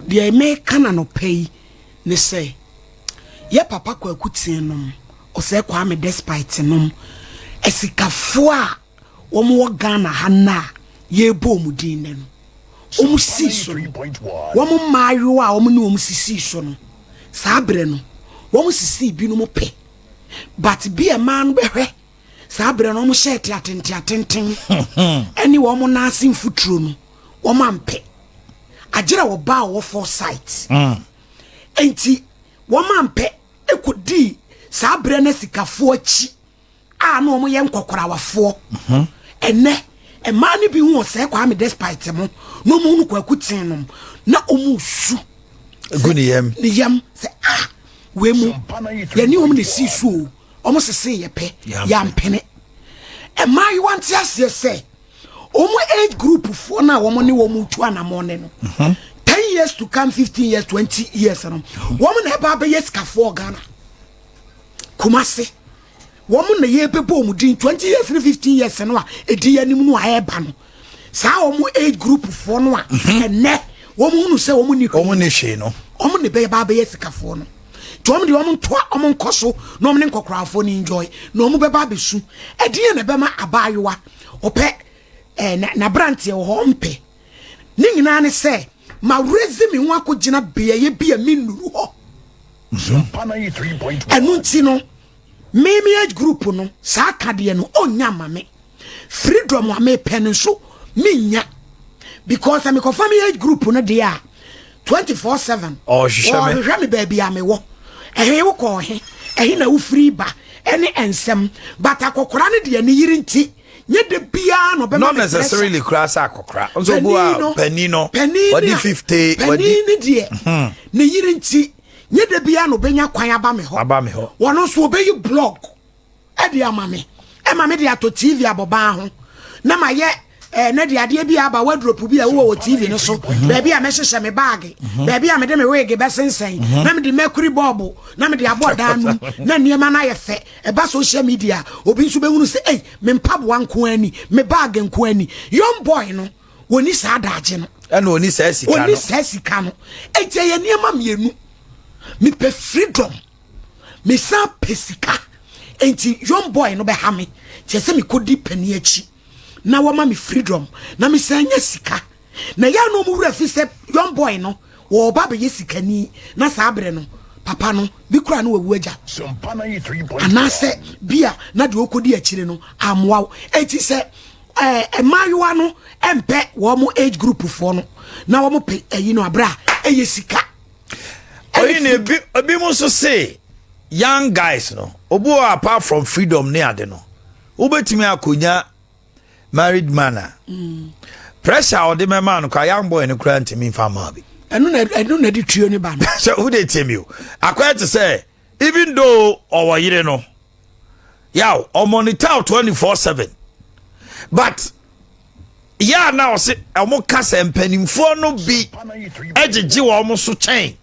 de me kana no pay ne say ye papa kwaku tienom o say kwa me despite nom esikafo a wo mo Ghana hana ye bo mu din ne no o mu si so wo mo maayo a wo mo ne o mu sisi so no saa bre no wo mo sisi bi no mo pe but be a man behwe saa bre no mo shirt atenten any wo mo na asin futuro no wo mampe agera wo ba wo foresight enti wo mampe ekodi saa bre na sikafo achi a na wo ye nkokorawafo ene e man bi hu o se kwa me despite mo no mu nu kwaku tin no na o mu su guniyam ni yam se we mu ye ni o mu ne sisu o mu sese ye pe ya mpene e man you want to say omo age group for na wo mo ne wo mu tu anamo ne no 10 years to come 15 years 20 years no wo mo na ba be yes ka for Ghana Kumasi wo mo na ye bebo mu din 20 years 15 years no a edi anim no a eba no sa wo mo age group for no a ene wo mo hunu se wo mo ni hwe no wo mo ne be ba be yes ka for no tom de wo mo toa wo mo nkoso no mo ne nkokrafo ni enjoy no mo be ba be su edi na be ma abayowa ope na brantie wo mpe ni nyina ne se ma rezi mi ho akogina beye bia minuru ho enu nti no me age group no sa kade no onya mame freedom wa me pen so minya because am confirm age group no dey 24/7 oh hwehwe me baby am wo ehe wo ko he ehe na wo free ba ene ensem but akokora ne de ne yiri nti nye de bia no be not necessarily cross akokra so go penino body 50 body ni de ne yiri nti nye de bia no benya kwan aba me ho wono so obeyi blog e de amame e mame de ato TV aboba ho na ma ye na de ade bia aba wardrobe bia wo TV no so baby a me hyehyɛ me bag baby a me de me wig be sensen na me de mercury bulb na me de aboda nu na niema na ye fe e ba social media obi nso be hunu se me mpabo anko ani me bag anko ani young boy no woni sa adaje no e na oni sa sika no eje ye niema mienu me pe freedom me sa pesika enti young boy no be ha me che se me kodi pani achi na wama me freedom na me sanya sika na ya no mu wura fi se young boy no wo ba be yesika ni na sa abre no papa no bi kura no wawu agya anase bia na de okodi akire no amwa enti se emayiwa no empe wo mo age group fo no na wo mo pe no abra yesika oyine bi mo so say young guys no obu apart from freedom ne ade no ubetimi akonya married man pressure or the man no young boy no kura ntimi fama bi enu na di tuo ni ba no so who dey tell you akwa to say even though our yire no yaw o monitor 24/7 but yeah now say omo kasa empanimfo no bi ejeje wo omo so chen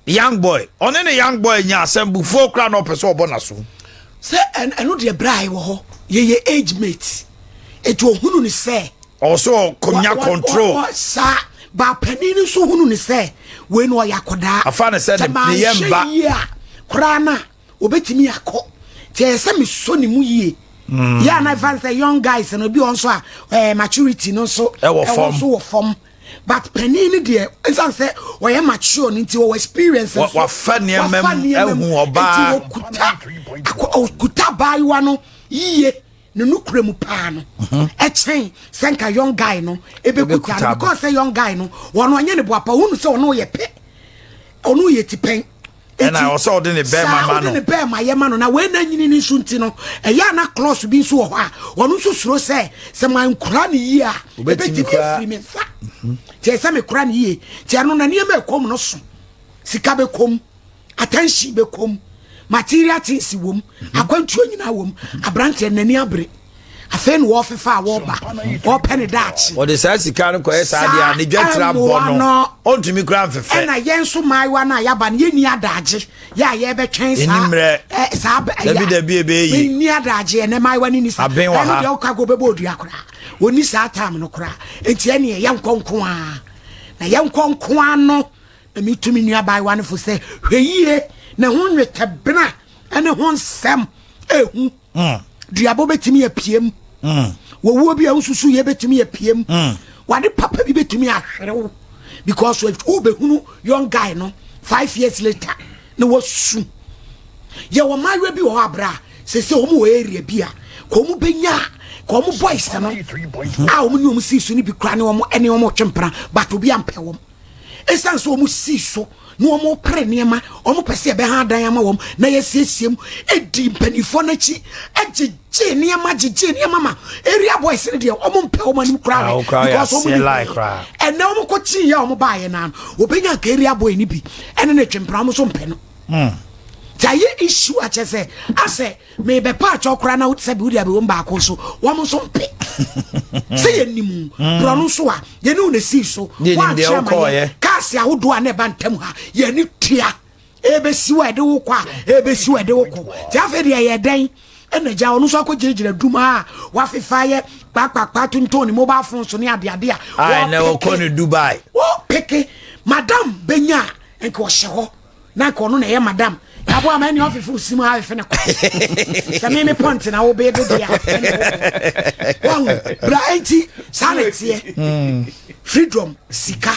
young boy one ne young boy nya assemble fo kra no person obona so say enu de brai wo ho ye age mate eto hunu ni say also konya control sa ba panini so hunu ni say we no yakoda afa ne say ne yemba kra na obetimi akọ te say me so ni mu yie ya na fan say young guys no bi on so maturity no so wo form but panini de esan say we mature nti wo experience wa fa ne ehu oba kuta bai wa no yie no nukremu pa no echen senka young guy no ebekuta because say young guy no wono anye ne boapa hunu say wono ye pe onu ye tipen and I also didn't bear my man no bear my man na we na nyini ni nsunti no eya na close bi nso ho a wono nso suro say man kura ne yi a ebetimi free me fa tie say me kura ne yi tie no na niam ekom no so sika be kom attention be kom material things wom akwantuo nyina wom abrante nani abre afen wo fefa wo ba wo pene dachi o de say sika no koye sa dia ne dwatra bono ontumi kura fefe na yenso maiwa na yaba ne yeni adaje ya ye be twen sa da bi yi ni adaje ne maiwa ni sa aben wa ha de o ka go be bodu akora oni sa tam no kora enti ene ye nkonko a na ye nkonko ano me to me nearby one for say hweye na ho nwetebena ene ho nsem ehu duabo betimi apiem wo bi a ususu ye betimi apiem wade papa bi betimi ahwerewo because if obehunu young guy no 5 years later na wasu ye wo mawe bi ho abra se omu area bi a ko mu benya ko mu boys no a omu ni omu sisu ni bi kra ne omu ene omu twempra but obi ampe wom esan so omu siso no omu pre niema omu pese be ha dan ama wom na yesiesiem edi mpanifo na chi agege niema ma area boys ne de omu mpe omu ni kra because omu like kra and na omu ko chi ya omu baaye na obenya ka area boy ni bi ene ne twempra omu so mpe no jaye issue achese ase me be pa chokra na utse bi udi abi won ba ko so wo so mpe say enimu bro so a ye ne una si so wa chama ye kasi ahodo a na ba ntam ha ye ni tia ebesi wa de wo kwa ebesi wa de wo ko ti afedi ye den ena ja onu so akogirigire duma wa fefa ye kpakpakpa tuntoni mobile phone so ne ade ade a ai na wo ko ni Dubai wo peke madam benya enko wo hye ho na ko no na ye madam abo amani ofifu simu ha fe ne ko se me point na wo be do dia wan bra enti sanity freedom sika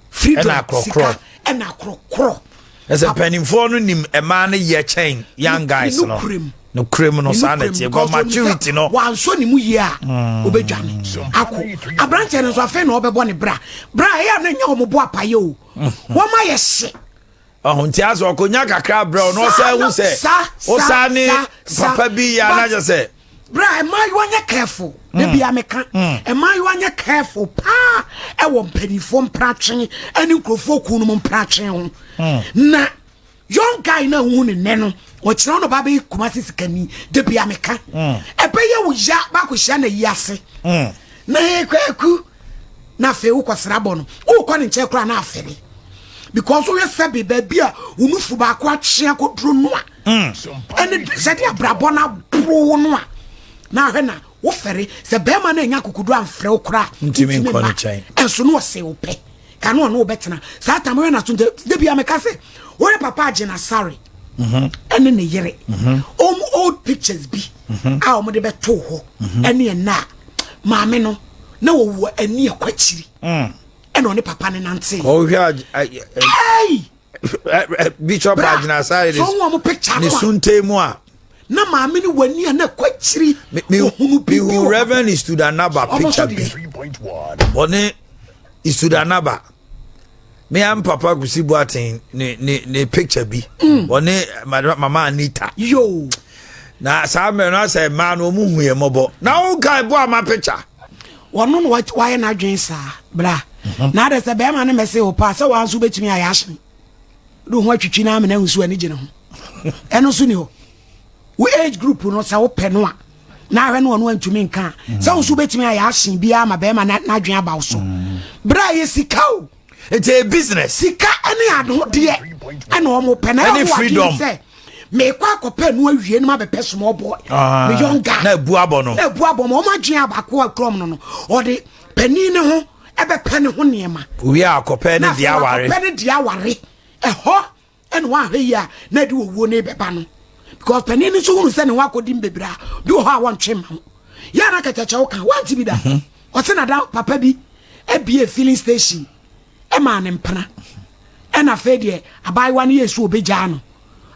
freedom sika ena krokro as a penny for no nim e man ye chain young guys no cream no sanity go maturity no wan so ni mu ye a obedwane ako abranche no so afa na obebo ne bra ya na nya omobo apaye o wo ma ye hye nti aso okonya kakra bro no say hu say o sa ni papa bi ya na je say bra am I wanya careful be bia meka am I wanya careful pa e wo mpanifo mpratwen ani nkrofo ku no mpratwen ho na young guy na hu ne no o kira no ba be kumasi sikani de bia meka e be ye wo ya ba ko hia na yiase na e kwaku na fe wo kwasra bo no wo kwa ne nche kra na afebe because we sabi baby a unufu ba kwa chia ko dro no a ene se dia brabo na bro no a na hwe na wo fere se be ma na nya kokudu amfre okra ntimi nko ne chain enso no se ope ka no no betena sa tam we na so de bia me ka se wo papa agena sare ene ne yere old pictures bi a o mo de beto ho ene na maame no na wo ani akwachiri eno ne papa ne nante oh hwa hey bishop agena sare so wo mo picture ni sunte mu a na maame ni wani na kwachiri me reverend is to the naba picture 3.1 bone is to the naba me am papa kusi boatin ne picture bi bone mama Anita yo na sa me no say man o mu hu ye mobo na o guy bo ama picture wono no why na dwen sa bra na de se be ma ne mese o pa se wa nso betimi ayahye do ho atwitwi na me na nsu ani gine ho eno so ni ho we age group no sa wo pe no a na hwe no no antumi nka sa nso betimi ayahye bia ma be ma na dwen aba so bra ye sikao it's a business sika ene ado de ene o mo pe na any freedom me kwa kope no awie no ma be pe small boy me young guy na bu abo no mo ma dwen aba ko akrom no o de pani ne ho ebe pe ne ho niema we akope ne dia ware pe ne dia ware ho ene wa hwe ya na de owuo ne beba no because pani ne so hunu se ne wa kodi mbebra bi ho a won twema ya na kachacha wo kan wanti bi da o se na da papa bi e bie filling station e ma ne mpana e na fe de abaiwa ne yesu obegya no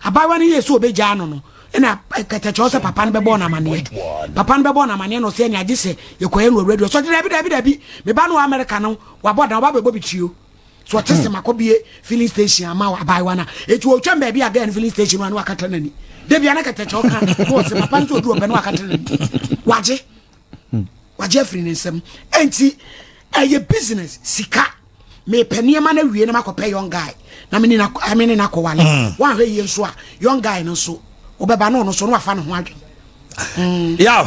abaiwa ne yesu obegya no no e na kachacha wo se papa ne bebo na mane papa ne bebo na mane no se ne age se yekoye no radio so de bi me ba no America no wa boda wa bebo bitio so tese makobie filling station ama wa abaiwa na etu o twem ba bi again filling station no akata nani de bia na kachacha wo kan ko se papa nso odu obe no akata nani waje free nsem enti eye business sika me penie ma na wie na makope young guy na me ni na ko wale wa hwe ye nso a young guy no so obeba no so no afa no ho adwe yeah